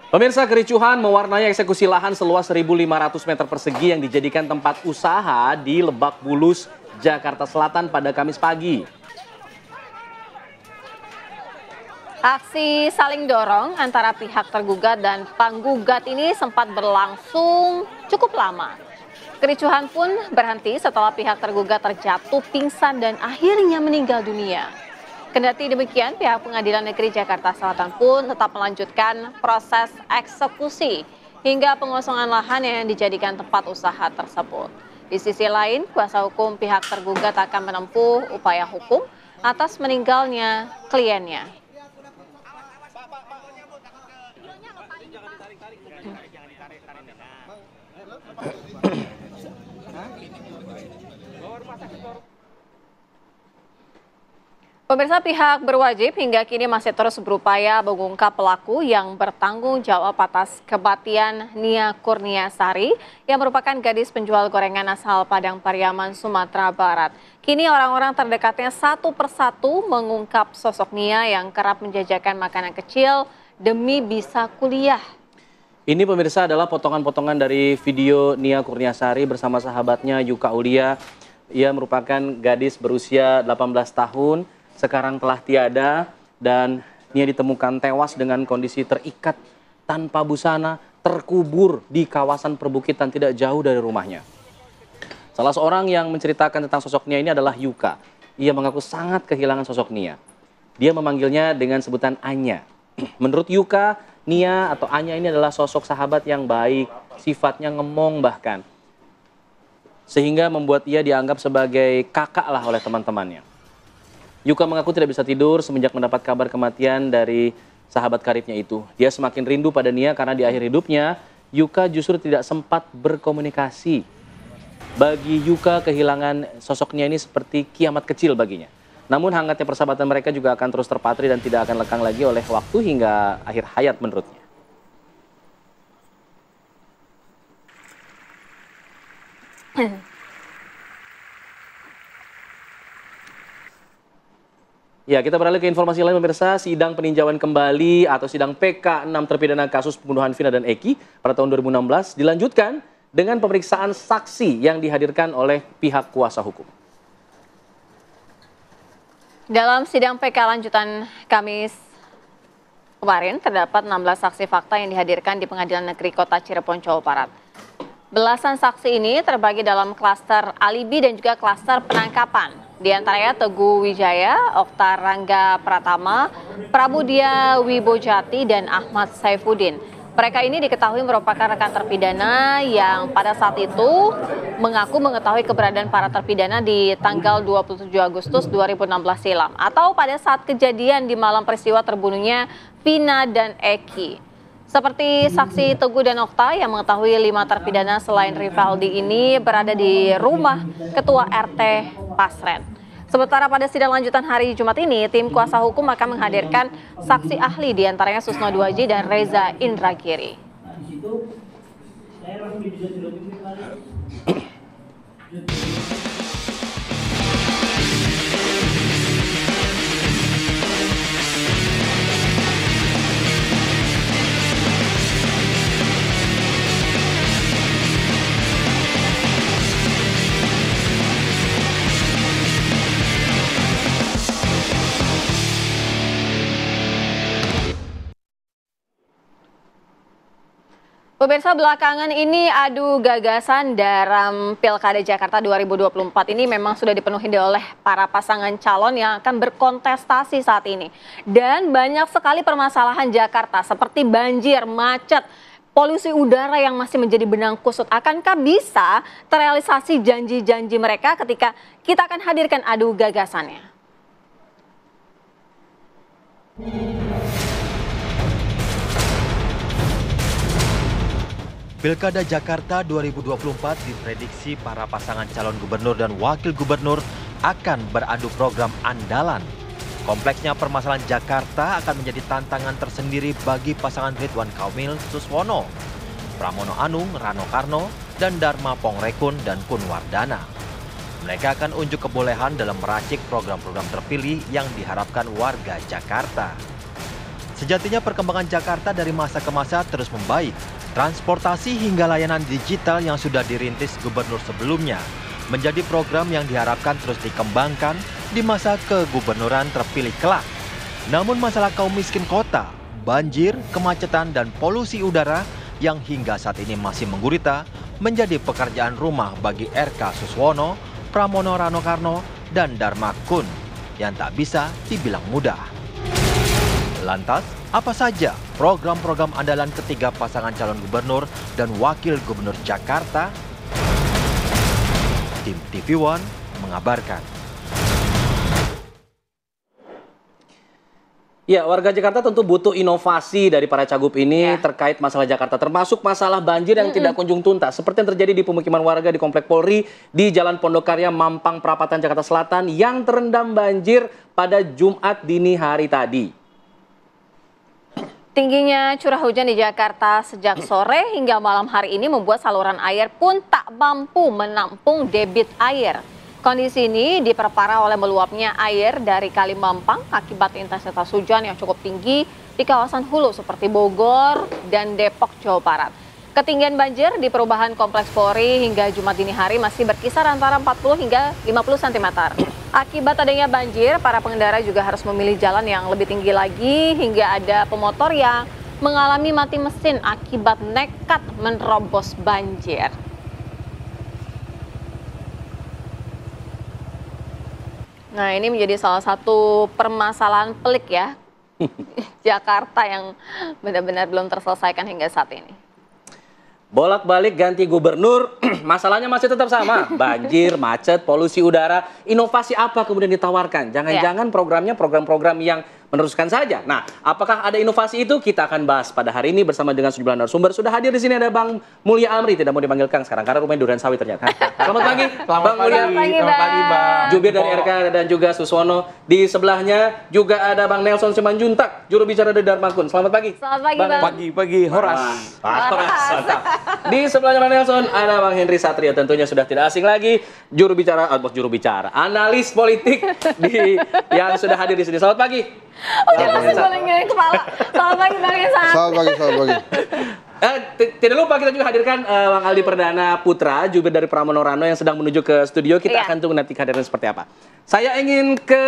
Pemirsa, kericuhan mewarnai eksekusi lahan seluas 1.500 meter persegi yang dijadikan tempat usaha di Lebak Bulus, Jakarta Selatan pada Kamis pagi. Aksi saling dorong antara pihak tergugat dan penggugat ini sempat berlangsung cukup lama. Kericuhan pun berhenti setelah pihak tergugat terjatuh pingsan dan akhirnya meninggal dunia. Kendati demikian, pihak Pengadilan Negeri Jakarta Selatan pun tetap melanjutkan proses eksekusi hingga pengosongan lahan yang dijadikan tempat usaha tersebut. Di sisi lain, kuasa hukum pihak tergugat akan menempuh upaya hukum atas meninggalnya kliennya. Pemirsa, pihak berwajib hingga kini masih terus berupaya mengungkap pelaku yang bertanggung jawab atas kematian Nia Kurniasari yang merupakan gadis penjual gorengan asal Padang Pariaman, Sumatera Barat. Kini orang-orang terdekatnya satu persatu mengungkap sosok Nia yang kerap menjajakan makanan kecil demi bisa kuliah. Ini pemirsa adalah potongan-potongan dari video Nia Kurniasari bersama sahabatnya Yuka Aulia. Ia merupakan gadis berusia 18 tahun. Sekarang telah tiada dan Nia ditemukan tewas dengan kondisi terikat tanpa busana, terkubur di kawasan perbukitan tidak jauh dari rumahnya. Salah seorang yang menceritakan tentang sosok Nia ini adalah Yuka. Ia mengaku sangat kehilangan sosok Nia. Dia memanggilnya dengan sebutan Anya. Menurut Yuka, Nia atau Anya ini adalah sosok sahabat yang baik, sifatnya ngemong bahkan. Sehingga membuat ia dianggap sebagai kakak lah oleh teman-temannya. Yuka mengaku tidak bisa tidur semenjak mendapat kabar kematian dari sahabat karibnya itu. Dia semakin rindu pada Nia karena di akhir hidupnya, Yuka justru tidak sempat berkomunikasi. Bagi Yuka, kehilangan sosok Nia ini seperti kiamat kecil baginya. Namun hangatnya persahabatan mereka juga akan terus terpatri dan tidak akan lekang lagi oleh waktu hingga akhir hayat menurutnya. Ya, kita beralih ke informasi lain pemirsa. Sidang peninjauan kembali atau sidang PK 6 terpidana kasus pembunuhan Vina dan Eki pada tahun 2016 dilanjutkan dengan pemeriksaan saksi yang dihadirkan oleh pihak kuasa hukum. Dalam sidang PK lanjutan Kamis kemarin terdapat 16 saksi fakta yang dihadirkan di Pengadilan Negeri Kota Cirebon, Jawa Barat. Belasan saksi ini terbagi dalam klaster alibi dan juga klaster penangkapan. Di antaranya Teguh Wijaya, Okta Rangga Pratama, Prabudia Wibojati, dan Ahmad Saifuddin. Mereka ini diketahui merupakan rekan terpidana yang pada saat itu mengaku mengetahui keberadaan para terpidana di tanggal 27 Agustus 2016 silam atau pada saat kejadian di malam peristiwa terbunuhnya Vina dan Eki. Seperti saksi Teguh dan Okta yang mengetahui 5 terpidana selain Rivaldi ini berada di rumah Ketua RT Pasren. Sementara pada sidang lanjutan hari Jumat ini, tim kuasa hukum akan menghadirkan saksi ahli diantaranya Susno Duaji dan Reza Indragiri. Pemirsa, belakangan ini adu gagasan dalam Pilkada Jakarta 2024 ini memang sudah dipenuhi oleh para pasangan calon yang akan berkontestasi saat ini. Dan banyak sekali permasalahan Jakarta seperti banjir, macet, polusi udara yang masih menjadi benang kusut. Akankah bisa terrealisasi janji-janji mereka ketika kita akan hadirkan adu gagasannya? Pilkada Jakarta 2024 diprediksi para pasangan calon gubernur dan wakil gubernur akan beradu program andalan. Kompleksnya permasalahan Jakarta akan menjadi tantangan tersendiri bagi pasangan Ridwan Kamil Suswono, Pramono Anung, Rano Karno, dan Dharma Pongrekun dan Kunwardana. Mereka akan unjuk kebolehan dalam meracik program-program terpilih yang diharapkan warga Jakarta. Sejatinya perkembangan Jakarta dari masa ke masa terus membaik. Transportasi hingga layanan digital yang sudah dirintis gubernur sebelumnya menjadi program yang diharapkan terus dikembangkan di masa kegubernuran terpilih kelak. Namun masalah kaum miskin kota, banjir, kemacetan, dan polusi udara yang hingga saat ini masih menggurita menjadi pekerjaan rumah bagi RK Suswono, Pramono Rano Karno, dan Dharma Kun yang tak bisa dibilang mudah. Lantas, apa saja program-program andalan ketiga pasangan calon gubernur dan wakil gubernur Jakarta? Tim TV One mengabarkan. Ya, warga Jakarta tentu butuh inovasi dari para cagup ini terkait masalah Jakarta, termasuk masalah banjir yang tidak kunjung tuntas. Seperti yang terjadi di pemukiman warga di Komplek Polri di Jalan Pondokarya, Mampang Perapatan, Jakarta Selatan yang terendam banjir pada Jumat dini hari tadi. Tingginya curah hujan di Jakarta sejak sore hingga malam hari ini membuat saluran air pun tak mampu menampung debit air. Kondisi ini diperparah oleh meluapnya air dari Kali Mampang akibat intensitas hujan yang cukup tinggi di kawasan hulu seperti Bogor dan Depok, Jawa Barat. Ketinggian banjir di perubahan Kompleks Polri hingga Jumat dini hari masih berkisar antara 40 hingga 50 cm. Akibat adanya banjir, para pengendara juga harus memilih jalan yang lebih tinggi lagi hingga ada pemotor yang mengalami mati mesin akibat nekat menerobos banjir. Nah, ini menjadi salah satu permasalahan pelik ya, Jakarta yang benar-benar belum terselesaikan hingga saat ini. Bolak-balik ganti gubernur, masalahnya masih tetap sama. Banjir, macet, polusi udara. Inovasi apa kemudian ditawarkan? Jangan-jangan programnya program-program yang meneruskan saja. Nah, apakah ada inovasi itu? Kita akan bahas pada hari ini bersama dengan sejumlah narasumber. Sudah hadir di sini ada Bang Mulya Amri, tidak mau dipanggil Kang sekarang karena rumahnya Duren Sawit ternyata. Selamat pagi, Bang Mulya. Selamat pagi, Bang. Jubir dari RK dan juga Suswono. Di sebelahnya juga ada Bang Nelson Simanjuntak, juru bicara dari Dharma Kun. Selamat pagi. Selamat pagi, Bang. Pagi-pagi, horas. Mantap. Di sebelahnya Bang Nelson ada Bang Henry Satrio, tentunya sudah tidak asing lagi, juru bicara, analis politik yang sudah hadir di sini. Selamat pagi. Udah masih goleng-goleng kepala. Selamat pagi, Bang Henry. Selamat pagi. Tidak lupa kita juga hadirkan Bang Aldi Perdana Putra, jubir dari Pramono Rano yang sedang menuju ke studio. Kita akan tunggu nanti kehadiran seperti apa. Saya ingin ke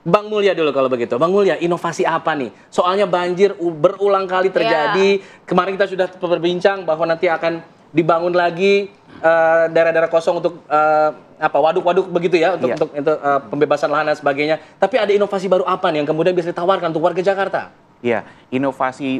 Bang Mulya dulu kalau begitu. Bang Mulya, inovasi apa nih? Soalnya banjir berulang kali terjadi. Kemarin kita sudah berbincang bahwa nanti akan dibangun lagi daerah-daerah kosong untuk waduk-waduk begitu ya, untuk pembebasan lahan dan sebagainya. Tapi ada inovasi baru apa nih yang kemudian bisa ditawarkan untuk warga Jakarta? Ya, inovasi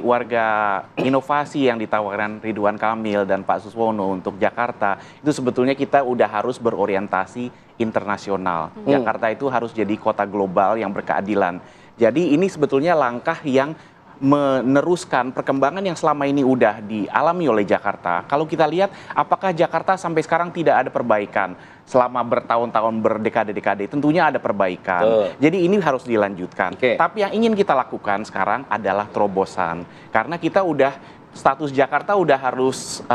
yang ditawarkan Ridwan Kamil dan Pak Suswono untuk Jakarta itu sebetulnya kita udah harus berorientasi internasional. Jakarta itu harus jadi kota global yang berkeadilan. Jadi ini sebetulnya langkah yang meneruskan perkembangan yang selama ini udah dialami oleh Jakarta. Kalau kita lihat apakah Jakarta sampai sekarang tidak ada perbaikan, selama bertahun-tahun, berdekade-dekade tentunya ada perbaikan. Jadi ini harus dilanjutkan. Tapi yang ingin kita lakukan sekarang adalah terobosan. Karena kita udah status Jakarta udah harus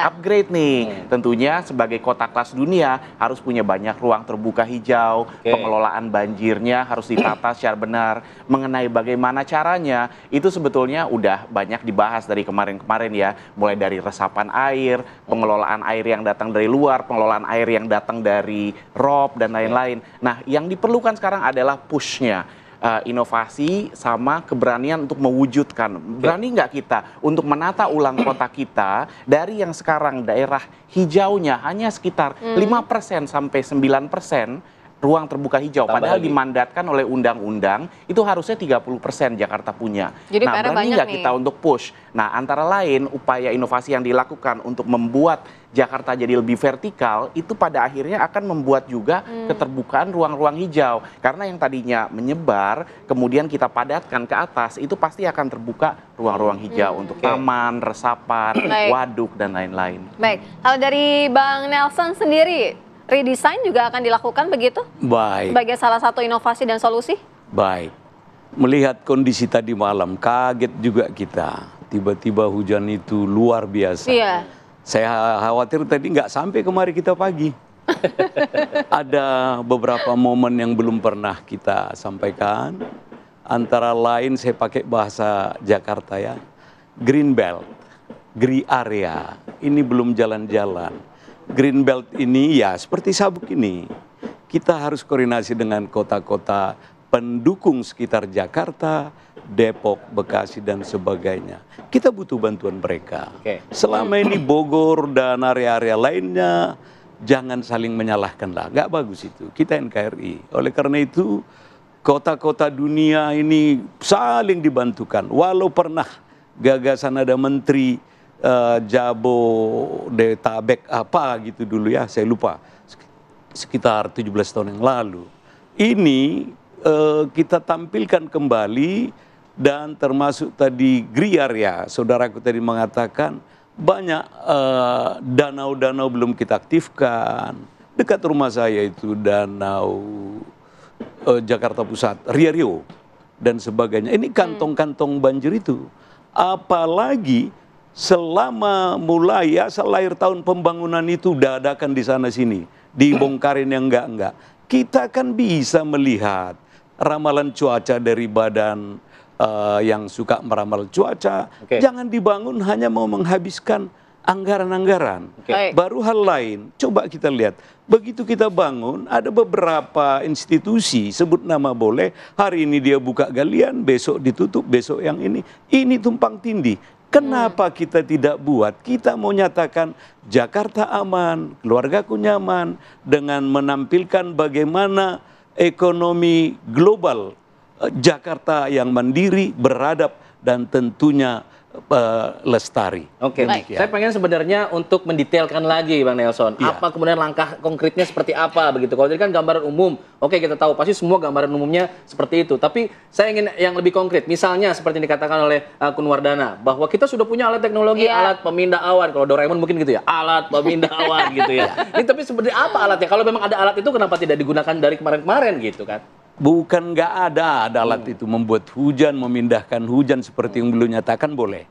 upgrade nih. Tentunya sebagai kota kelas dunia harus punya banyak ruang terbuka hijau, pengelolaan banjirnya harus ditata secara benar. Mengenai bagaimana caranya, itu sebetulnya udah banyak dibahas dari kemarin-kemarin ya. Mulai dari resapan air, pengelolaan air yang datang dari luar, pengelolaan air yang datang dari rob, dan lain-lain. Nah, yang diperlukan sekarang adalah push-nya. Inovasi sama keberanian untuk mewujudkan. Berani nggak kita untuk menata ulang kota kita dari yang sekarang daerah hijaunya hanya sekitar 5% sampai 9% ruang terbuka hijau. Padahal dimandatkan oleh undang-undang itu harusnya 30% Jakarta punya. Jadi nah, berani nggak kita untuk push? Nah, antara lain upaya inovasi yang dilakukan untuk membuat Jakarta jadi lebih vertikal, itu pada akhirnya akan membuat juga keterbukaan ruang-ruang hijau. Karena yang tadinya menyebar, kemudian kita padatkan ke atas, itu pasti akan terbuka ruang-ruang hijau untuk taman, resapan, waduk, dan lain-lain. Baik, kalau dari Bang Nelson sendiri, redesign juga akan dilakukan begitu? Baik. Sebagai salah satu inovasi dan solusi? Baik. Melihat kondisi tadi malam, kaget juga kita. Tiba-tiba hujan itu luar biasa. Iya. Saya khawatir tadi nggak sampai kemari kita pagi. Ada beberapa momen yang belum pernah kita sampaikan. antara lain saya pakai bahasa Jakarta ya, green belt, green area, ini belum jalan-jalan. Green belt ini ya seperti sabuk ini, kita harus koordinasi dengan kota-kota pendukung sekitar Jakarta, Depok, Bekasi, dan sebagainya. Kita butuh bantuan mereka. Selama ini Bogor dan area-area lainnya, jangan saling menyalahkan lah. Nggak bagus itu. Kita NKRI. Oleh karena itu, kota-kota dunia ini saling dibantukan. Walau pernah gagasan ada menteri Jabodetabek apa gitu dulu ya, saya lupa. Sekitar 17 tahun yang lalu. Ini kita tampilkan kembali dan termasuk tadi Griar ya, saudaraku tadi mengatakan banyak danau-danau belum kita aktifkan. Dekat rumah saya itu danau Jakarta Pusat, Rio dan sebagainya. Ini kantong-kantong banjir itu. Apalagi selama mulai ya lahir tahun pembangunan itu dadakan di sana sini, dibongkarin yang enggak. Kita kan bisa melihat ramalan cuaca dari badan yang suka meramal cuaca. Jangan dibangun hanya mau menghabiskan anggaran-anggaran. Baru hal lain, coba kita lihat. Begitu kita bangun, ada beberapa institusi, sebut nama boleh, hari ini dia buka galian, besok ditutup, besok yang ini tumpang tindih. Kenapa kita tidak buat? Kita mau nyatakan Jakarta aman, keluargaku nyaman, dengan menampilkan bagaimana ekonomi global Jakarta yang mandiri, beradab, dan tentunya lestari. Oke, saya pengen sebenarnya untuk mendetailkan lagi Bang Nelson, apa kemudian langkah konkretnya seperti apa begitu. Kalau tadi kan gambaran umum, oke kita tahu pasti semua gambaran umumnya seperti itu. Tapi saya ingin yang lebih konkret, misalnya seperti yang dikatakan oleh Kun Wardana, bahwa kita sudah punya alat teknologi, alat pemindah awan. Kalau Doraemon mungkin gitu ya, alat pemindah awan gitu ya. Ini tapi sebenarnya apa alatnya? Kalau memang ada alat itu kenapa tidak digunakan dari kemarin-kemarin gitu kan? Bukan nggak ada alat itu membuat hujan, memindahkan hujan seperti yang beliau nyatakan boleh.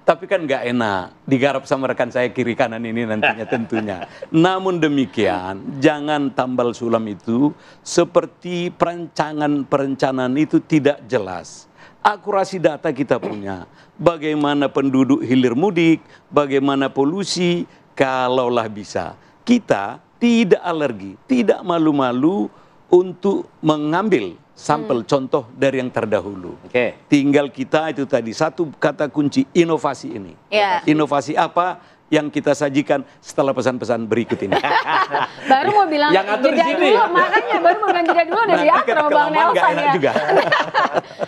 Tapi kan nggak enak digarap sama rekan saya kiri kanan ini nantinya tentunya. Namun demikian, jangan tambal sulam itu seperti perencanaan itu tidak jelas. Akurasi data kita punya. Bagaimana penduduk hilir mudik, bagaimana polusi, kalaulah bisa. Kita tidak alergi, tidak malu-malu untuk mengambil sampel contoh dari yang terdahulu. Tinggal kita itu tadi satu kata kunci, inovasi ini. Inovasi apa yang kita sajikan setelah pesan-pesan berikut ini. Baru mau bilang yang atur di sini. Dulu, makanya baru mau bilang jeda dulu udah diatur sama Bang Nelson ya. Juga.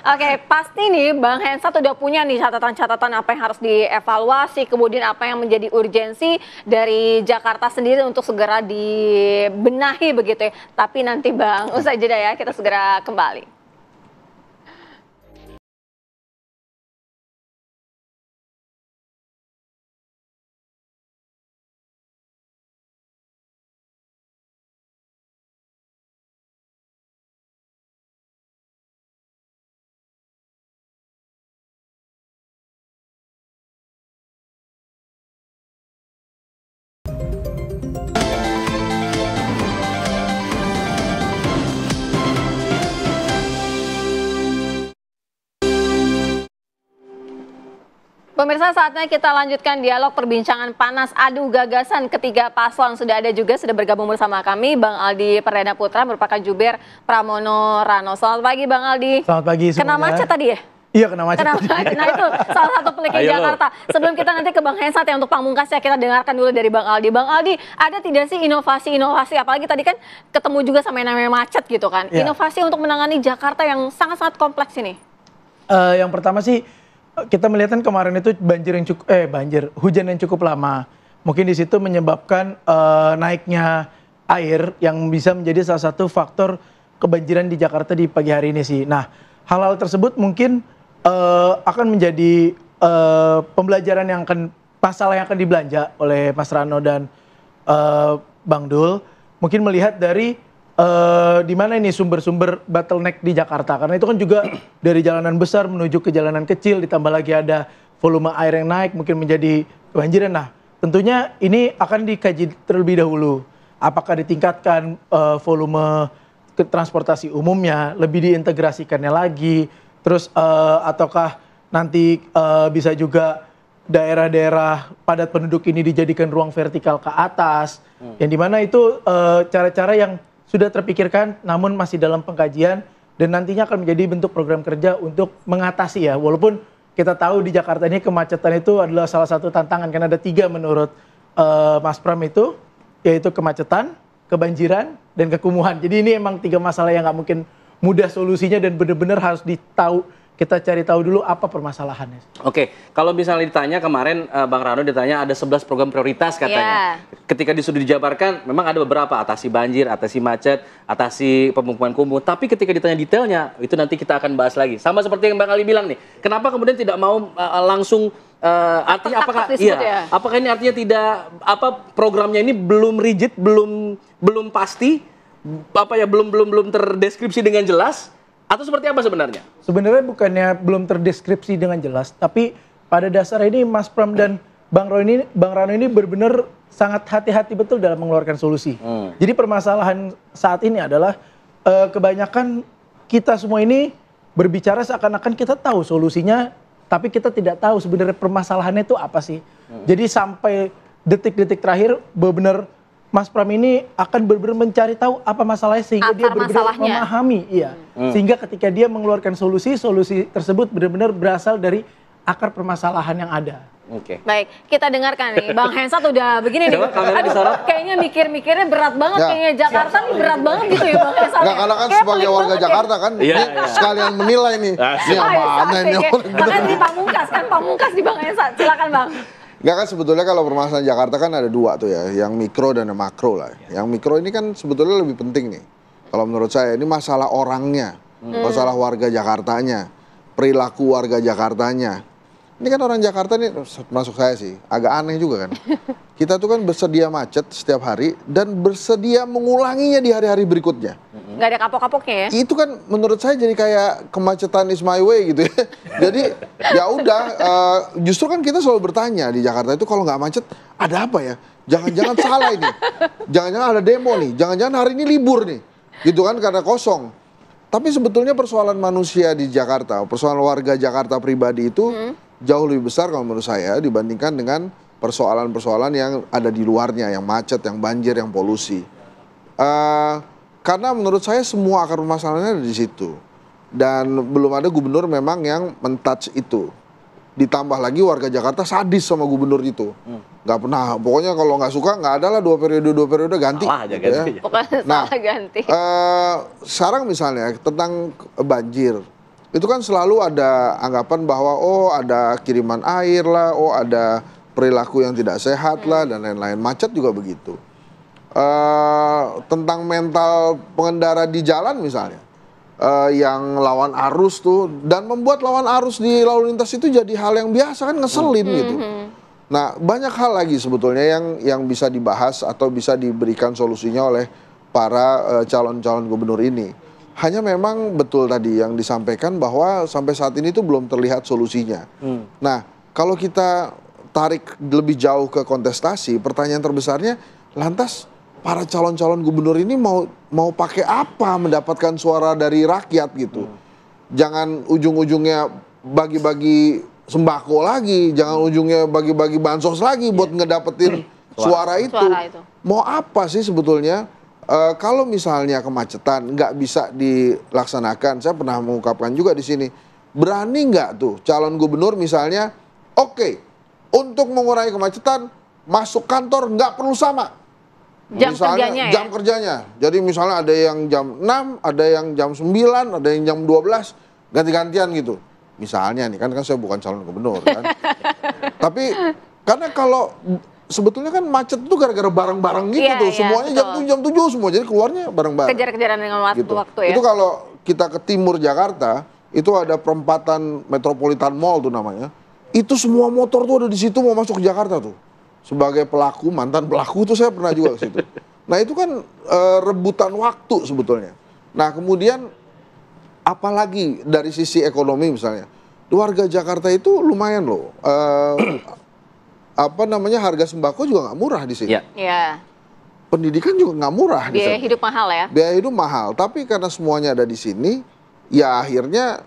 Oke, pasti nih Bang Hensat udah punya nih catatan-catatan apa yang harus dievaluasi, kemudian apa yang menjadi urgensi dari Jakarta sendiri untuk segera dibenahi begitu ya. Tapi nanti Bang, usai jeda ya, kita segera kembali. Pemirsa, saatnya kita lanjutkan dialog perbincangan panas adu gagasan ketiga paslon. Sudah bergabung bersama kami Bang Aldi Perdana Putra, merupakan Jubir Pramono Rano. Selamat pagi Bang Aldi. Selamat pagi semuanya. Kena macet tadi ya? Iya, kena macet. Nah itu salah satu peliknya Jakarta. Sebelum kita nanti ke Bang Hensat ya, untuk pamungkasnya kita dengarkan dulu dari Bang Aldi. Bang Aldi, ada tidak sih inovasi-inovasi, apalagi tadi kan ketemu juga sama yang namanya macet gitu kan. Inovasi untuk menangani Jakarta yang sangat-sangat kompleks ini. Yang pertama sih, kita melihat kan kemarin itu hujan yang cukup lama. Mungkin di situ menyebabkan naiknya air yang bisa menjadi salah satu faktor kebanjiran di Jakarta di pagi hari ini sih. Nah, hal-hal tersebut mungkin akan menjadi pembelajaran yang pasal yang akan dibelanja oleh Mas Rano dan Bang Dul. Mungkin melihat dari di mana ini sumber-sumber bottleneck di Jakarta, karena itu kan juga dari jalanan besar menuju ke jalanan kecil, ditambah lagi ada volume air yang naik mungkin menjadi kebanjiran. Nah, tentunya ini akan dikaji terlebih dahulu, apakah ditingkatkan volume transportasi umumnya, lebih diintegrasikannya lagi, terus ataukah nanti bisa juga daerah-daerah padat penduduk ini dijadikan ruang vertikal ke atas, yang dimana itu cara-cara yang sudah terpikirkan namun masih dalam pengkajian dan nantinya akan menjadi bentuk program kerja untuk mengatasi ya, walaupun kita tahu di Jakarta ini kemacetan itu adalah salah satu tantangan karena ada 3 menurut Mas Pram itu, yaitu kemacetan, kebanjiran, dan kekumuhan. Jadi ini emang 3 masalah yang nggak mungkin mudah solusinya dan benar-benar harus kita cari tahu dulu apa permasalahannya. Oke, kalau misalnya ditanya kemarin Bang Rano ditanya ada 11 program prioritas katanya. Ketika sudah dijabarkan memang ada beberapa, atasi banjir, atasi macet, atasi pemukiman kumuh. Tapi ketika ditanya detailnya itu nanti kita akan bahas lagi. Sama seperti yang Bang Ali bilang nih. Kenapa kemudian tidak mau langsung artinya apakah apakah ini artinya tidak programnya ini belum rigid, belum pasti, belum terdeskripsi dengan jelas? Atau seperti apa sebenarnya? Sebenarnya bukannya belum terdeskripsi dengan jelas, tapi pada dasar ini Mas Pram dan Bang Rano ini benar-benar sangat hati-hati betul dalam mengeluarkan solusi. Jadi permasalahan saat ini adalah kebanyakan kita semua ini berbicara seakan-akan kita tahu solusinya, tapi kita tidak tahu sebenarnya permasalahannya itu apa sih. Jadi sampai detik-detik terakhir benar-benar Mas Pram ini akan benar-benar mencari tahu apa masalahnya sehingga dia benar-benar memahami, sehingga ketika dia mengeluarkan solusi tersebut benar-benar berasal dari akar permasalahan yang ada. Oke. Baik, kita dengarkan nih, Bang Hensat udah begini nih. Aduh, kayaknya mikirnya berat banget, kayaknya Jakarta nih berat banget gitu ya Bang Hensat. Nggak, karena kan sebagai warga Jakarta kan, sekalian menilai nih, ini mana ini. Bahkan di Pamungkas di Bang Hensat, silakan Bang. Nggak, kan sebetulnya kalau permasalahan Jakarta kan ada 2 tuh ya, yang mikro dan yang makro lah. Yang mikro ini kan sebetulnya lebih penting nih. Kalau menurut saya ini masalah orangnya, masalah warga Jakartanya, perilaku warga Jakartanya. Ini kan orang Jakarta nih, masuk saya sih, agak aneh juga kan. Kita tuh kan bersedia macet setiap hari dan bersedia mengulanginya di hari-hari berikutnya. Nggak ada kapok-kapoknya ya? Itu kan menurut saya jadi kayak kemacetan is my way gitu ya. Jadi ya udah, justru kan kita selalu bertanya di Jakarta itu kalau nggak macet ada apa ya? Jangan-jangan salah ini, jangan-jangan ada demo nih, jangan-jangan hari ini libur nih, gitu kan karena kosong. Tapi sebetulnya persoalan manusia di Jakarta, persoalan warga Jakarta pribadi itu jauh lebih besar kalau menurut saya dibandingkan dengan persoalan-persoalan yang ada di luarnya, yang macet, yang banjir, yang polusi. Karena menurut saya semua akar permasalahannya ada di situ. Dan belum ada gubernur memang yang men-touch itu. Ditambah lagi warga Jakarta sadis sama gubernur itu. Nggak pernah, pokoknya kalau nggak suka nggak ada lah 2 periode ganti. Salah aja ganti. Ya. Pokoknya salah ganti. Sekarang misalnya tentang banjir. Itu kan selalu ada anggapan bahwa oh ada kiriman air lah, oh ada perilaku yang tidak sehat lah dan lain-lain. Macet juga begitu. Tentang mental pengendara di jalan misalnya, yang lawan arus tuh, dan membuat lawan arus di lalu lintas itu jadi hal yang biasa kan, ngeselin gitu. Nah banyak hal lagi sebetulnya yang bisa dibahas atau bisa diberikan solusinya oleh para calon-calon gubernur ini. Hanya memang betul tadi yang disampaikan bahwa sampai saat ini tuh belum terlihat solusinya. Nah kalau kita tarik lebih jauh ke kontestasi, pertanyaan terbesarnya lantas para calon-calon gubernur ini mau pakai apa mendapatkan suara dari rakyat gitu. Jangan ujung-ujungnya bagi-bagi sembako lagi, jangan ujungnya bagi-bagi bansos lagi buat ngedapetin suara itu. Mau apa sih sebetulnya? Kalau misalnya kemacetan nggak bisa dilaksanakan, saya pernah mengungkapkan juga di sini, berani nggak tuh calon gubernur misalnya, oke, untuk mengurangi kemacetan masuk kantor nggak perlu sama. Jam misalnya, kerjanya jam kerjanya. Jadi misalnya ada yang jam 6, ada yang jam 9, ada yang jam 12, ganti-gantian gitu. Misalnya nih, kan saya bukan calon gubernur kan. Tapi karena kalau sebetulnya kan macet itu gara-gara bareng-bareng gitu tuh. Semuanya jam 7 semua, jadi keluarnya bareng-bareng. Kejar-kejaran dengan waktu ya. Itu kalau kita ke timur Jakarta, itu ada perempatan Metropolitan Mall tuh namanya. Itu semua motor tuh ada di situ mau masuk ke Jakarta tuh. Sebagai pelaku, mantan pelaku tuh saya pernah juga ke situ. Nah itu kan rebutan waktu sebetulnya. Nah kemudian apalagi dari sisi ekonomi misalnya, warga Jakarta itu lumayan loh. Harga sembako juga nggak murah di sini. Iya. Pendidikan juga nggak murah di sana. Biaya hidup mahal ya. Biaya hidup mahal, tapi karena semuanya ada di sini, ya akhirnya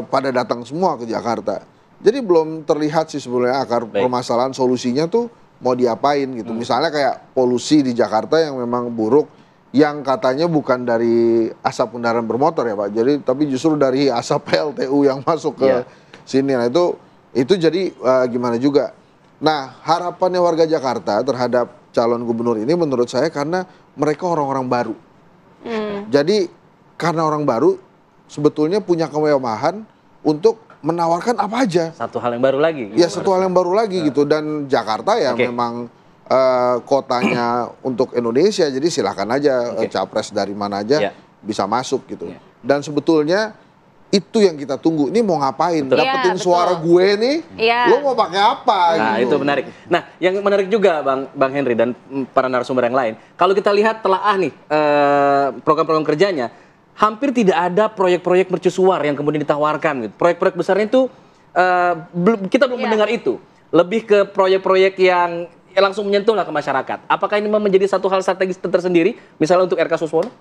pada datang semua ke Jakarta. Jadi belum terlihat sih sebenarnya akar permasalahan, solusinya tuh mau diapain gitu. Misalnya kayak polusi di Jakarta yang memang buruk, yang katanya bukan dari asap kendaraan bermotor ya Pak, jadi tapi justru dari asap PLTU yang masuk ke sini. Nah itu jadi gimana juga. Nah harapannya warga Jakarta terhadap calon gubernur ini menurut saya karena mereka orang-orang baru. Jadi karena orang baru sebetulnya punya kemewahan untuk menawarkan apa aja. Satu hal yang baru lagi. Ya satu hal yang baru lagi gitu. Dan Jakarta ya memang kotanya untuk Indonesia. Jadi silakan aja capres dari mana aja bisa masuk gitu. Dan sebetulnya itu yang kita tunggu. Ini mau ngapain? Dapetin suara gue nih. Lo mau pakai apa? Nah gitu. itu menarik. Nah yang menarik juga Bang Henry dan para narasumber yang lain. Kalau kita lihat telaah nih program-program kerjanya, hampir tidak ada proyek-proyek mercusuar yang kemudian ditawarkan. Gitu. Proyek-proyek besarnya itu kita belum mendengar itu. Lebih ke proyek-proyek yang langsung menyentuh lah ke masyarakat. Apakah ini menjadi satu hal strategis tersendiri, misalnya untuk RK Suswono?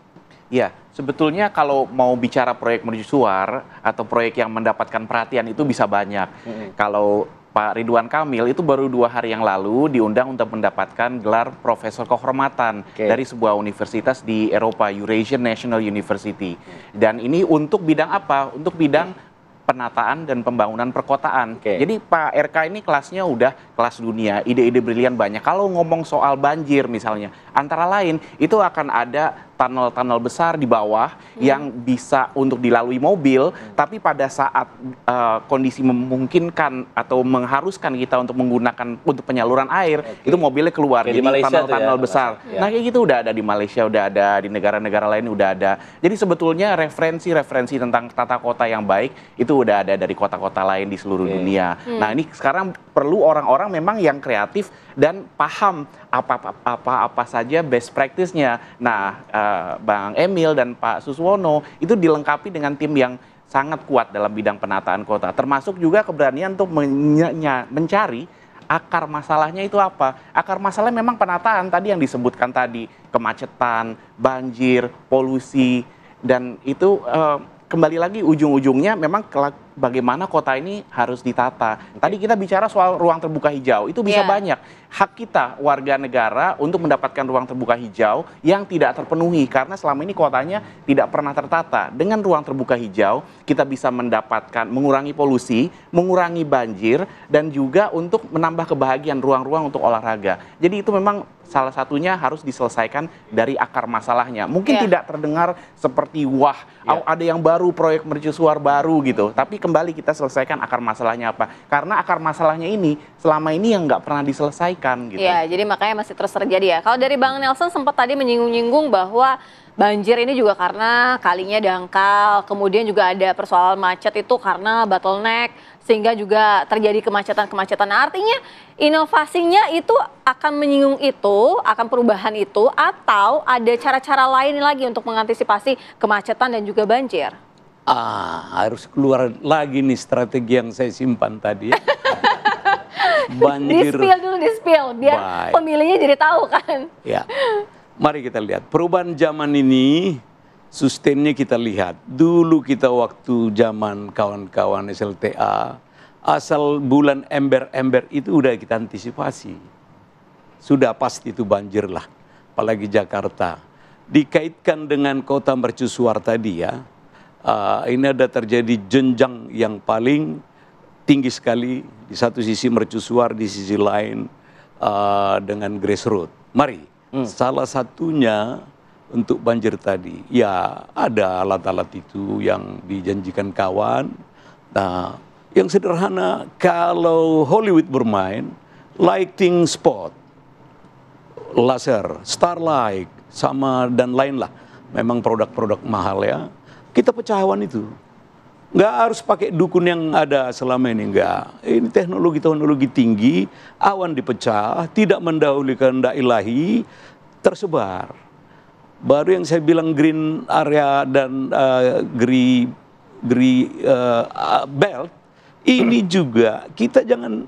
Ya, sebetulnya kalau mau bicara proyek mercusuar atau proyek yang mendapatkan perhatian itu bisa banyak. Kalau Pak Ridwan Kamil itu baru 2 hari yang lalu diundang untuk mendapatkan gelar Profesor Kehormatan dari sebuah universitas di Eropa, Eurasian National University. Dan ini untuk bidang apa? Untuk bidang penataan dan pembangunan perkotaan. Jadi Pak RK ini kelasnya udah kelas dunia, ide-ide brilian banyak. Kalau ngomong soal banjir misalnya, antara lain itu akan ada tunnel-tunnel besar di bawah yang bisa untuk dilalui mobil, tapi pada saat kondisi memungkinkan atau mengharuskan kita untuk menggunakan untuk penyaluran air, itu mobilnya keluar. Jadi tunnel-tunnel besar. Nah kayak gitu udah ada di Malaysia, udah ada di negara-negara lain, udah ada. Jadi sebetulnya referensi-referensi tentang tata kota yang baik itu udah ada dari kota-kota lain di seluruh dunia. Nah ini sekarang perlu orang-orang memang yang kreatif dan paham apa saja best practice-nya. Nah, Bang Emil dan Pak Suswono itu dilengkapi dengan tim yang sangat kuat dalam bidang penataan kota. Termasuk juga keberanian untuk mencari akar masalahnya itu apa. Akar masalahnya memang penataan tadi yang disebutkan tadi. Kemacetan, banjir, polusi, dan itu kembali lagi ujung-ujungnya memang bagaimana kota ini harus ditata. Tadi kita bicara soal ruang terbuka hijau, itu bisa banyak. Hak kita warga negara untuk mendapatkan ruang terbuka hijau yang tidak terpenuhi karena selama ini kotanya tidak pernah tertata. Dengan ruang terbuka hijau kita bisa mendapatkan mengurangi polusi, mengurangi banjir dan juga untuk menambah kebahagiaan ruang-ruang untuk olahraga. Jadi itu memang salah satunya harus diselesaikan dari akar masalahnya. Mungkin tidak terdengar seperti wah, ada yang baru proyek mercusuar baru gitu. Tapi kembali kita selesaikan akar masalahnya apa? Karena akar masalahnya ini selama ini yang nggak pernah diselesaikan gitu. Iya, jadi makanya masih terus terjadi ya. Kalau dari Bang Nelson sempat tadi menyinggung-nyinggung bahwa banjir ini juga karena kalinya dangkal, kemudian juga ada persoalan macet itu karena bottleneck, sehingga juga terjadi kemacetan-kemacetan. Nah, artinya inovasinya itu akan menyinggung itu, akan perubahan itu, atau ada cara-cara lain lagi untuk mengantisipasi kemacetan dan juga banjir? Harus keluar lagi nih strategi yang saya simpan tadi ya. Banjir. Di-spill, biar pemilihnya jadi tahu kan. Ya. Mari kita lihat, perubahan zaman ini, sustainnya kita lihat. Dulu kita waktu zaman kawan-kawan SLTA, asal bulan ember-ember itu udah kita antisipasi. Sudah pasti itu banjir lah, apalagi Jakarta. Dikaitkan dengan kota mercusuar tadi ya, ini ada terjadi jenjang yang paling tinggi sekali. Di satu sisi mercusuar, di sisi lain dengan grassroots. Mari. Salah satunya untuk banjir tadi, ya ada alat-alat itu yang dijanjikan kawan. Nah, yang sederhana kalau Hollywood bermain, lighting spot, laser, starlight, sama dan lain lah. Memang produk-produk mahal ya. Kita pecahkan itu. Nggak harus pakai dukun yang ada selama ini, enggak. Ini teknologi tinggi, awan dipecah, tidak mendahului kehendak ilahi, tersebar. Baru yang saya bilang green area dan green belt, ini juga kita jangan,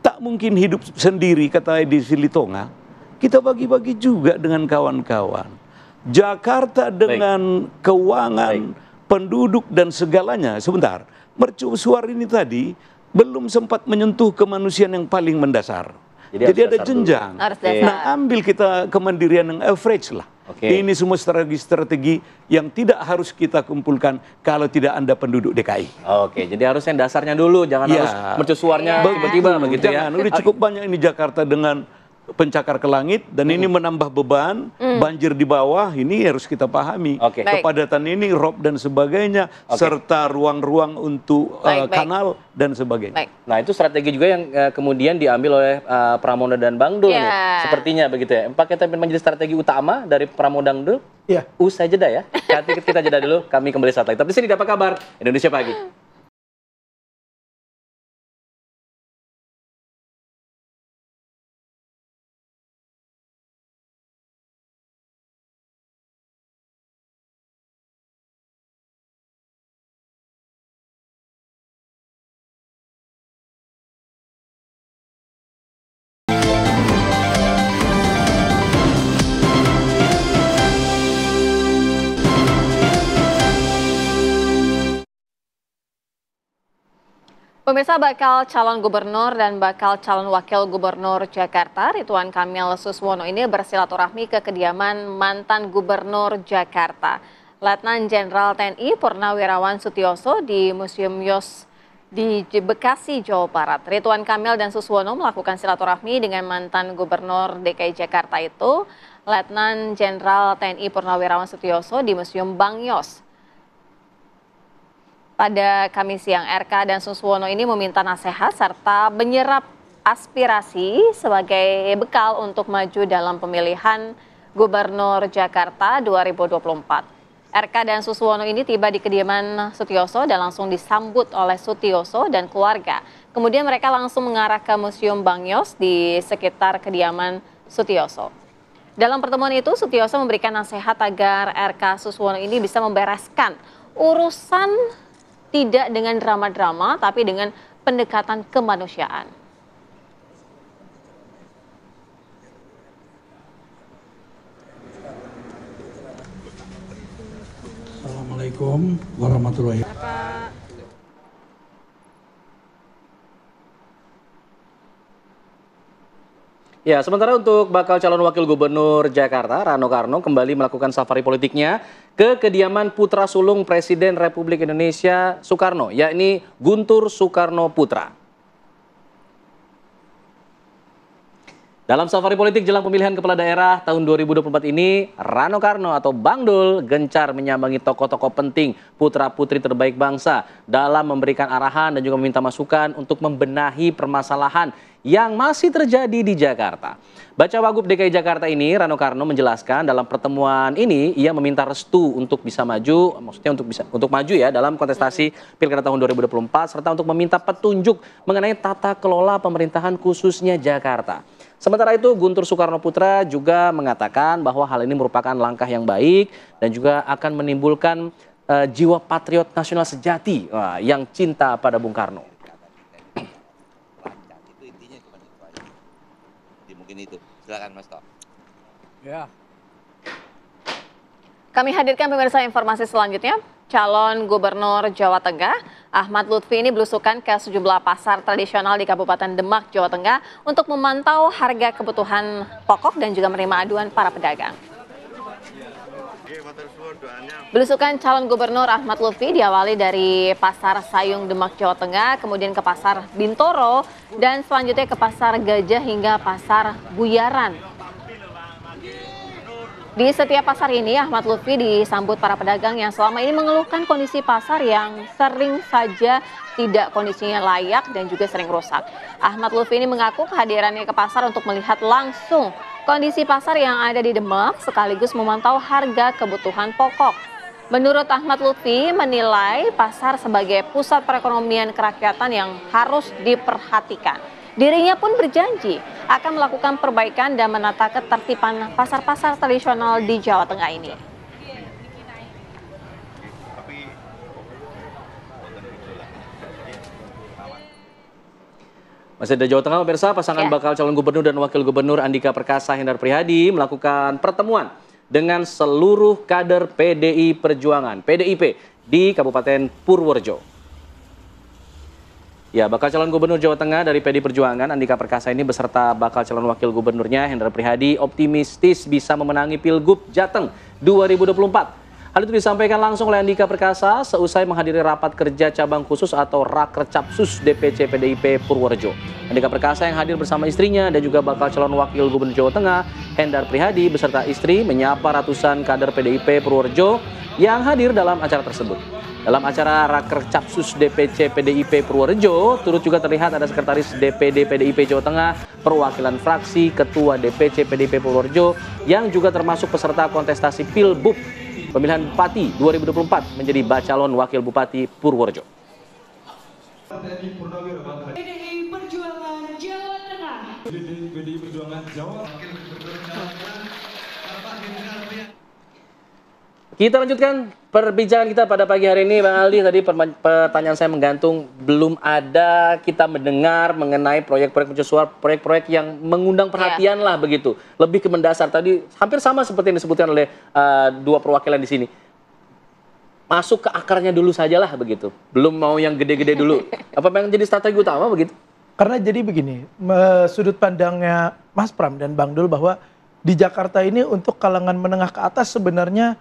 tak mungkin hidup sendiri, kata Edi Silitonga. Kita bagi-bagi juga dengan kawan-kawan. Jakarta dengan keuangan penduduk dan segalanya. Sebentar, mercusuar ini tadi belum sempat menyentuh kemanusiaan yang paling mendasar. Jadi ada jenjang. Nah, ambil kita kemandirian yang average lah. Ini semua strategi-strategi yang tidak harus kita kumpulkan kalau tidak Anda penduduk DKI. Jadi harus yang dasarnya dulu, jangan harus mercusuarnya tiba-tiba begitu ya. Udah cukup banyak ini Jakarta dengan pencakar ke langit dan ini menambah beban, banjir di bawah, ini harus kita pahami. Kepadatan ini, rob dan sebagainya, serta ruang-ruang untuk kanal dan sebagainya. Nah, itu strategi juga yang kemudian diambil oleh Pramono dan Bang Dul nih. Sepertinya begitu ya. Apakah kita menjadi strategi utama dari Pramono dan Dul? Iya. Usai jeda ya. Kita jeda dulu, kami kembali saat lagi. Tapi di sini apa kabar? Indonesia Pagi. Pemirsa, bakal calon gubernur dan bakal calon wakil gubernur Jakarta, Ridwan Kamil Suswono ini bersilaturahmi ke kediaman mantan gubernur Jakarta, Letnan Jenderal TNI Purnawirawan Sutioso di Museum Yos di Bekasi, Jawa Barat. Ridwan Kamil dan Suswono melakukan silaturahmi dengan mantan gubernur DKI Jakarta itu, Letnan Jenderal TNI Purnawirawan Sutioso di Museum Bang Yos. Pada Kamis siang, RK dan Suswono ini meminta nasihat serta menyerap aspirasi sebagai bekal untuk maju dalam pemilihan Gubernur Jakarta 2024. RK dan Suswono ini tiba di kediaman Sutioso dan langsung disambut oleh Sutioso dan keluarga. Kemudian mereka langsung mengarah ke Museum Bang Yos di sekitar kediaman Sutioso. Dalam pertemuan itu, Sutioso memberikan nasihat agar RK Suswono ini bisa membereskan urusan tidak dengan drama-drama, tapi dengan pendekatan kemanusiaan. Assalamualaikum warahmatullahi wabarakatuh. Ya, sementara untuk bakal calon wakil gubernur Jakarta, Rano Karno kembali melakukan safari politiknya ke kediaman putra sulung Presiden Republik Indonesia Soekarno, yakni Guntur Soekarno Putra. Dalam safari politik jelang pemilihan kepala daerah tahun 2024 ini, Rano Karno atau Bang Dul gencar menyambangi tokoh-tokoh penting putra-putri terbaik bangsa dalam memberikan arahan dan juga meminta masukan untuk membenahi permasalahan yang masih terjadi di Jakarta. Baca Wagub DKI Jakarta ini, Rano Karno menjelaskan dalam pertemuan ini ia meminta restu untuk bisa maju, maksudnya untuk maju ya dalam kontestasi Pilkada tahun 2024 serta untuk meminta petunjuk mengenai tata kelola pemerintahan khususnya Jakarta. Sementara itu, Guntur Soekarno Putra juga mengatakan bahwa hal ini merupakan langkah yang baik dan juga akan menimbulkan jiwa patriot nasional sejati yang cinta pada Bung Karno. Itu intinya cuma itu aja. Mungkin itu. Silakan Mas Tok. Ya. Kami hadirkan pemirsa informasi selanjutnya. Calon Gubernur Jawa Tengah, Ahmad Lutfi ini belusukan ke sejumlah pasar tradisional di Kabupaten Demak, Jawa Tengah untuk memantau harga kebutuhan pokok dan juga menerima aduan para pedagang. Belusukan calon Gubernur Ahmad Lutfi diawali dari Pasar Sayung Demak, Jawa Tengah, kemudian ke Pasar Bintoro, dan selanjutnya ke Pasar Gajah hingga Pasar Buyaran. Di setiap pasar ini, Ahmad Lutfi disambut para pedagang yang selama ini mengeluhkan kondisi pasar yang sering saja tidak kondisinya layak dan juga sering rusak. Ahmad Lutfi ini mengaku kehadirannya ke pasar untuk melihat langsung kondisi pasar yang ada di Demak sekaligus memantau harga kebutuhan pokok. Menurut Ahmad Lutfi menilai pasar sebagai pusat perekonomian kerakyatan yang harus diperhatikan. Dirinya pun berjanji akan melakukan perbaikan dan menata ketertiban pasar-pasar tradisional di Jawa Tengah ini. Masih dari Jawa Tengah, pemirsa, pasangan bakal calon gubernur dan wakil gubernur Andika Perkasa Hendar Prihadi melakukan pertemuan dengan seluruh kader PDI Perjuangan, PDIP di Kabupaten Purworejo. Ya, bakal calon gubernur Jawa Tengah dari PDI Perjuangan, Andika Perkasa ini beserta bakal calon wakil gubernurnya, Hendra Prihadi, optimistis bisa memenangi Pilgub Jateng 2024. Hal itu disampaikan langsung oleh Andika Perkasa seusai menghadiri rapat kerja cabang khusus atau Rakercapsus DPC PDIP Purworejo. Andika Perkasa yang hadir bersama istrinya dan juga bakal calon wakil gubernur Jawa Tengah, Hendar Prihadi beserta istri menyapa ratusan kader PDIP Purworejo yang hadir dalam acara tersebut. Dalam acara Rakercapsus DPC PDIP Purworejo, turut juga terlihat ada Sekretaris DPD PDIP Jawa Tengah, perwakilan fraksi, Ketua DPC PDIP Purworejo, yang juga termasuk peserta kontestasi Pilbub pemilihan Bupati 2024 menjadi bacalon Wakil Bupati Purworejo. PDI Perjuangan Jawa Tengah. PDI Perjuangan Jawa Kita lanjutkan perbincangan kita pada pagi hari ini, Bang Aldi. Tadi pertanyaan saya menggantung, belum ada kita mendengar mengenai proyek-proyek mercusuar, proyek-proyek yang mengundang perhatian lah begitu. Lebih ke mendasar. Tadi hampir sama seperti yang disebutkan oleh dua perwakilan di sini. Masuk ke akarnya dulu sajalah begitu. Belum mau yang gede-gede dulu. Apa yang jadi strategi utama begitu? Karena jadi begini, sudut pandangnya Mas Pram dan Bang Dul bahwa di Jakarta ini untuk kalangan menengah ke atas sebenarnya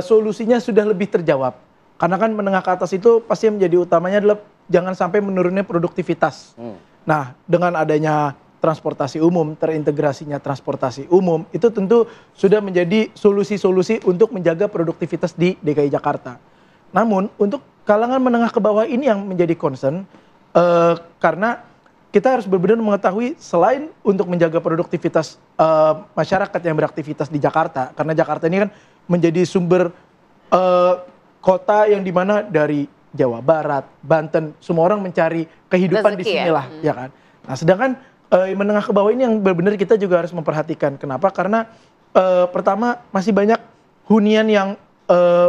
solusinya sudah lebih terjawab. Karena kan menengah ke atas itu pasti yang menjadi utamanya adalah jangan sampai menurunnya produktivitas. Nah, dengan adanya transportasi umum, terintegrasinya transportasi umum, itu tentu sudah menjadi solusi-solusi untuk menjaga produktivitas di DKI Jakarta. Namun, untuk kalangan menengah ke bawah ini yang menjadi concern, karena kita harus benar-benar mengetahui selain untuk menjaga produktivitas masyarakat yang beraktivitas di Jakarta, karena Jakarta ini kan menjadi sumber kota yang dimana dari Jawa Barat, Banten, semua orang mencari kehidupan di sinilah, ya kan. Nah, sedangkan menengah ke bawah ini yang benar-benar kita juga harus memperhatikan. Kenapa? Karena pertama masih banyak hunian yang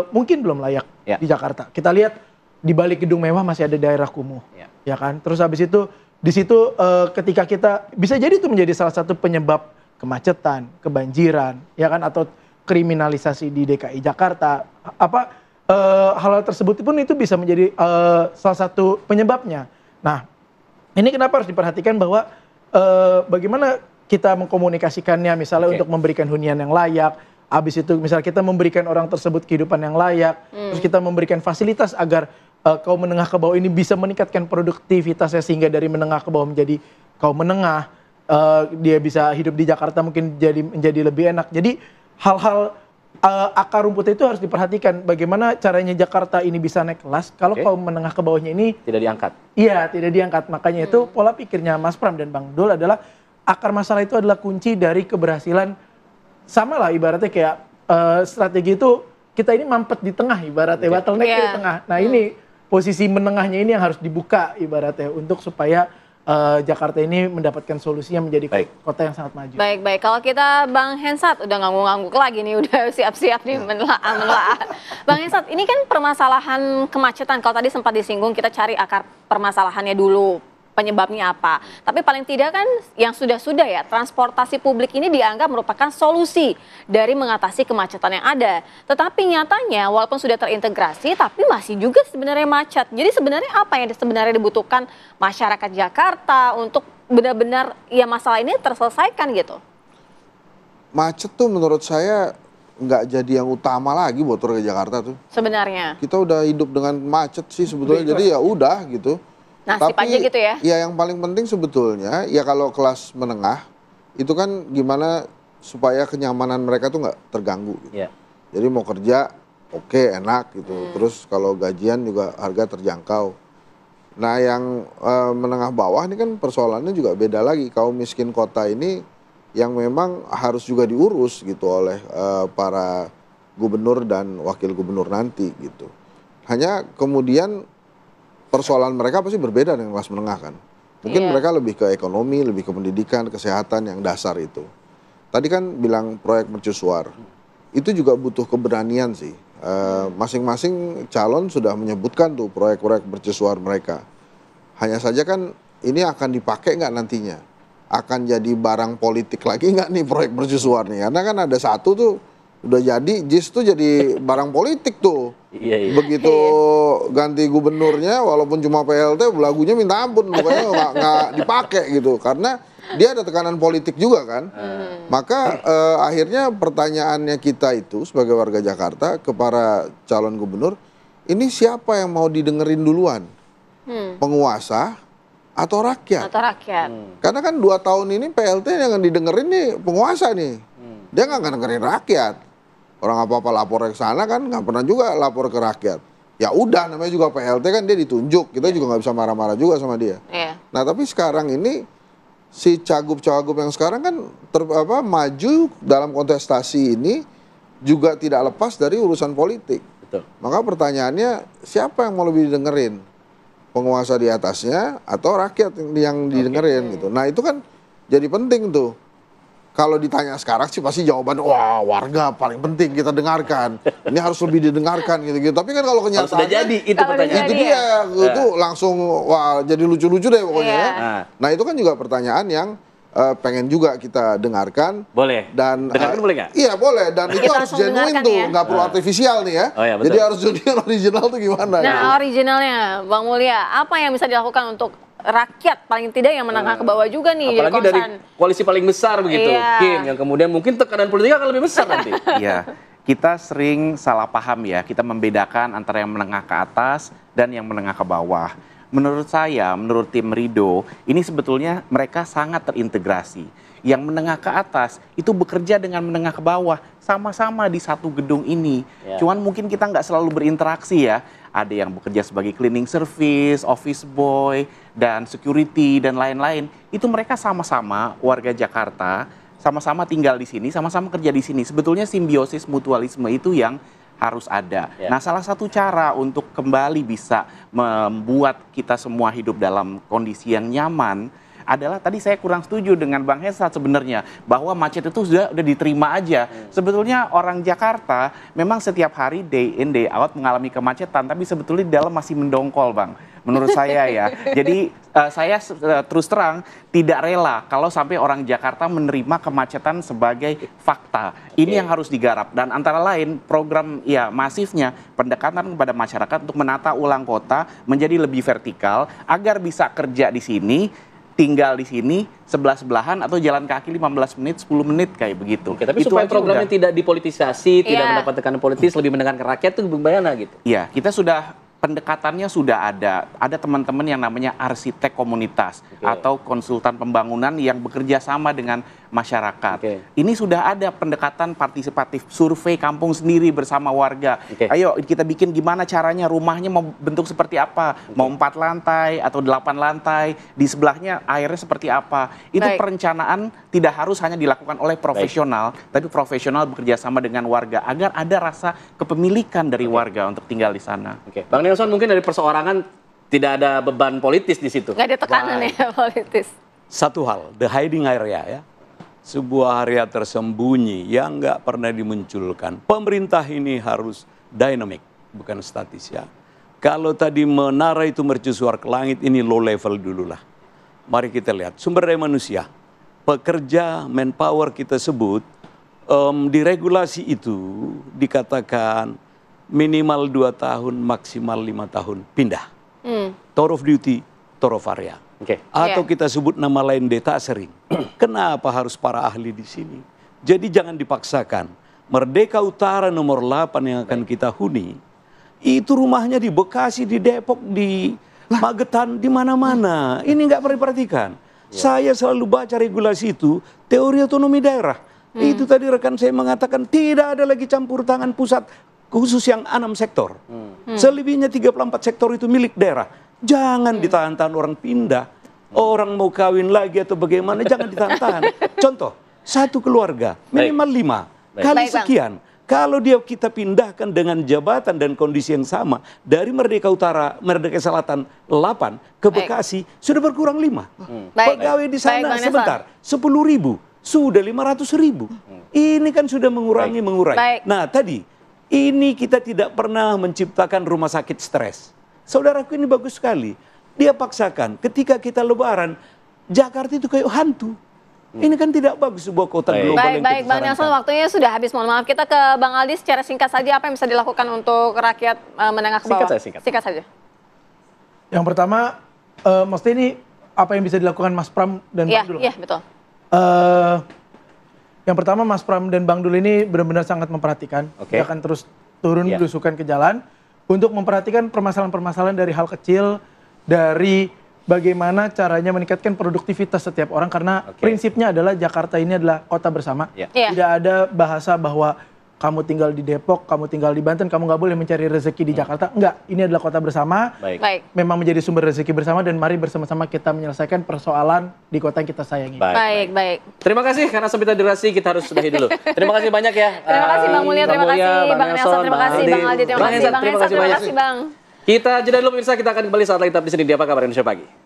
mungkin belum layak di Jakarta. Kita lihat di balik gedung mewah masih ada daerah kumuh, ya kan. Terus habis itu di situ ketika kita bisa jadi itu menjadi salah satu penyebab kemacetan, kebanjiran, ya kan, atau kriminalisasi di DKI Jakarta, hal-hal tersebut pun itu bisa menjadi salah satu penyebabnya. Nah, ini kenapa harus diperhatikan bahwa bagaimana kita mengkomunikasikannya, misalnya untuk memberikan hunian yang layak, habis itu misalnya kita memberikan orang tersebut kehidupan yang layak, terus kita memberikan fasilitas agar kaum menengah ke bawah ini bisa meningkatkan produktivitasnya sehingga dari menengah ke bawah menjadi kaum menengah, dia bisa hidup di Jakarta mungkin menjadi lebih enak. Jadi hal-hal akar rumput itu harus diperhatikan bagaimana caranya Jakarta ini bisa naik kelas kalau kaum menengah ke bawahnya ini tidak diangkat. Iya, tidak diangkat. Makanya itu pola pikirnya Mas Pram dan Bang Dul adalah akar masalah itu adalah kunci dari keberhasilan. Sama lah ibaratnya kayak strategi itu kita ini mampet di tengah ibaratnya, bottleneck di tengah. Nah, ini posisi menengahnya ini yang harus dibuka ibaratnya untuk supaya Jakarta ini mendapatkan solusi yang menjadi kota yang sangat maju. Baik. Kalau kita Bang Hensat udah ngangguk-ngangguk lagi nih, udah siap-siap nih menelaah. Bang Hensat, ini kan permasalahan kemacetan. Kalau tadi sempat disinggung, kita cari akar permasalahannya dulu. Penyebabnya apa? Tapi paling tidak kan yang sudah-sudah ya, transportasi publik ini dianggap merupakan solusi dari mengatasi kemacetan yang ada. Tetapi nyatanya walaupun sudah terintegrasi tapi masih juga sebenarnya macet. Jadi sebenarnya apa yang sebenarnya dibutuhkan masyarakat Jakarta untuk benar-benar ya masalah ini terselesaikan gitu? Macet tuh menurut saya nggak jadi yang utama lagi buat warga Jakarta tuh. Sebenarnya. Kita udah hidup dengan macet sih sebetulnya, jadi ya udah gitu. Nasib aja gitu ya? Ya yang paling penting sebetulnya ya kalau kelas menengah itu kan gimana supaya kenyamanan mereka tuh nggak terganggu. Gitu. Jadi mau kerja oke, enak gitu. Terus kalau gajian juga harga terjangkau. Nah yang menengah bawah ini kan persoalannya juga beda lagi. Kaum miskin kota ini yang memang harus juga diurus gitu oleh para gubernur dan wakil gubernur nanti gitu. Hanya kemudian persoalan mereka pasti berbeda dengan kelas menengah kan. Mungkin mereka lebih ke ekonomi, lebih ke pendidikan, kesehatan yang dasar itu. Tadi kan bilang proyek mercusuar. Itu juga butuh keberanian sih. Masing-masing calon sudah menyebutkan tuh proyek-proyek mercusuar mereka. Hanya saja kan ini akan dipakai nggak nantinya? Akan jadi barang politik lagi nggak nih proyek mercusuar nih? Karena kan ada satu tuh Udah jadi, JIS tuh jadi barang politik tuh. Iya. Begitu ganti gubernurnya, walaupun cuma PLT, lagunya minta ampun, pokoknya nggak dipakai gitu. Karena dia ada tekanan politik juga kan. Maka akhirnya pertanyaannya kita itu sebagai warga Jakarta ke para calon gubernur, ini siapa yang mau didengerin duluan? Penguasa atau rakyat? Atau rakyat. Karena kan 2 tahun ini PLT yang didengerin nih penguasa nih. Dia nggak dengerin rakyat. Orang apa-apa lapor ke sana kan nggak pernah juga lapor ke rakyat. Ya udah, namanya juga PLT kan, dia ditunjuk. Kita juga nggak bisa marah-marah juga sama dia. Nah tapi sekarang ini si cagup-cagup yang sekarang kan maju dalam kontestasi ini juga tidak lepas dari urusan politik. Betul. Maka pertanyaannya, siapa yang mau lebih didengerin? Penguasa di atasnya atau rakyat yang didengerin gitu. Nah itu kan jadi penting tuh. Kalau ditanya sekarang sih pasti jawaban, wah warga paling penting kita dengarkan. Ini harus lebih didengarkan gitu-gitu. Tapi kan kalau kenyataannya, sudah jadi itu pertanyaan. Itu dia, itu langsung wah jadi lucu-lucu deh pokoknya. Ya. Nah itu kan juga pertanyaan yang pengen juga kita dengarkan. Boleh. Dan dengarkan boleh nggak? Iya boleh. Dan itu harus genuine tuh, nggak perlu artifisial nih ya. Oh, iya, betul. Jadi harus genuine, original tuh gimana? Nah gitu. originalnya Bang Mulya, apa yang bisa dilakukan untuk rakyat paling tidak yang menengah ke bawah juga nih? Apalagi jadi dari koalisi paling besar begitu, Kim, yang kemudian mungkin tekanan politik akan lebih besar nanti. Iya, kita sering salah paham ya, kita membedakan antara yang menengah ke atas dan yang menengah ke bawah. Menurut saya, menurut tim Rido, ini sebetulnya mereka sangat terintegrasi. Yang menengah ke atas itu bekerja dengan menengah ke bawah, sama-sama di satu gedung ini. Cuman mungkin kita nggak selalu berinteraksi ya. Ada yang bekerja sebagai cleaning service, office boy, dan security, dan lain-lain. Itu mereka sama-sama warga Jakarta, sama-sama tinggal di sini, sama-sama kerja di sini. Sebetulnya simbiosis mutualisme itu yang harus ada. Nah, salah satu cara untuk kembali bisa membuat kita semua hidup dalam kondisi yang nyaman adalah tadi saya kurang setuju dengan Bang Hesat sebenarnya bahwa macet itu sudah diterima aja. Sebetulnya orang Jakarta memang setiap hari day in day out mengalami kemacetan, tapi sebetulnya di dalam masih mendongkol, Bang. Menurut saya ya. Jadi saya terus terang tidak rela kalau sampai orang Jakarta menerima kemacetan sebagai fakta. Ini yang harus digarap, dan antara lain program ya masifnya pendekatan kepada masyarakat untuk menata ulang kota menjadi lebih vertikal agar bisa kerja di sini, tinggal di sini sebelah-sebelahan atau jalan kaki 15 menit, 10 menit kayak begitu. Oke, tapi itu supaya programnya tidak dipolitisasi, tidak mendapat tekanan politis, lebih mendengarkan rakyat itu bagaimana gitu? Iya, kita sudah pendekatannya sudah ada teman-teman yang namanya arsitek komunitas atau konsultan pembangunan yang bekerja sama dengan masyarakat. Ini sudah ada pendekatan partisipatif, survei kampung sendiri bersama warga. Ayo kita bikin gimana caranya, rumahnya mau bentuk seperti apa, mau 4 lantai atau 8 lantai, di sebelahnya airnya seperti apa. Itu perencanaan tidak harus hanya dilakukan oleh profesional, tapi profesional bekerja sama dengan warga agar ada rasa kepemilikan dari warga untuk tinggal di sana. Bang Nelson, mungkin dari perseorangan tidak ada beban politis di situ. Nggak ada tekanan ya politis. Satu hal, the hiding area ya. Sebuah area tersembunyi yang nggak pernah dimunculkan. Pemerintah ini harus dynamic, bukan statis ya. Kalau tadi menara itu mercusuar ke langit, ini low level dulu lah. Mari kita lihat, sumber daya manusia. Pekerja, manpower kita sebut, di regulasi itu dikatakan minimal 2 tahun, maksimal 5 tahun pindah. Tour of duty, tour of area. Atau kita sebut nama lain data sering. Kenapa harus para ahli di sini? Jadi jangan dipaksakan. Merdeka Utara nomor 8 yang akan kita huni, itu rumahnya di Bekasi, di Depok, di Magetan, di mana-mana. Ini nggak pernah diperhatikan. Saya selalu baca regulasi itu, teori otonomi daerah. Itu tadi rekan saya mengatakan tidak ada lagi campur tangan pusat, khusus yang 6 sektor. Selebihnya 34 sektor itu milik daerah. Jangan ditahan-tahan orang pindah. Orang mau kawin lagi atau bagaimana, jangan ditahan-tahan. Contoh, satu keluarga, minimal 5. Kali sekian. Kalau kita pindahkan dengan jabatan dan kondisi yang sama, dari Merdeka Utara, Merdeka Selatan 8 ke Bekasi, sudah berkurang 5. Pegawai di sana sebentar, 10.000. Sudah 500.000. Ini kan sudah mengurangi. Nah tadi, ini kita tidak pernah menciptakan rumah sakit stres. Saudaraku ini bagus sekali. Dia paksakan ketika kita lebaran, Jakarta itu kayak hantu. Ini kan tidak bagus sebuah kota global yang Baik, kita Bang Nelson, sarankan. waktunya sudah habis. Mohon maaf, kita ke Bang Aldi secara singkat saja apa yang bisa dilakukan untuk rakyat menengah ke bawah? Singkat saja. Yang pertama, mesti ini apa yang bisa dilakukan Mas Pram dan Bang Dul? Iya, betul. Yang pertama, Mas Pram dan Bang Dul ini benar-benar sangat memperhatikan. Dia akan terus turun belusukan ke jalan untuk memperhatikan permasalahan-permasalahan dari hal kecil, dari bagaimana caranya meningkatkan produktivitas setiap orang, karena prinsipnya adalah Jakarta ini adalah kota bersama. Tidak ada bahasa bahwa kamu tinggal di Depok, kamu tinggal di Banten, kamu nggak boleh mencari rezeki di Jakarta. Enggak, ini adalah kota bersama. Baik. Memang menjadi sumber rezeki bersama, dan mari bersama-sama kita menyelesaikan persoalan di kota yang kita sayangi. Baik. Terima kasih, karena sempit durasi kita harus sudahi dulu. Terima kasih banyak ya. Terima kasih Bang Mulya, terima kasih Bang Nelson, terima kasih Bang Aldi, terima kasih Bang Hensat, terima kasih Bang. Kita jeda dulu pemirsa, kita akan kembali saat lagi tetap di sini di Apa Kabar Indonesia Pagi.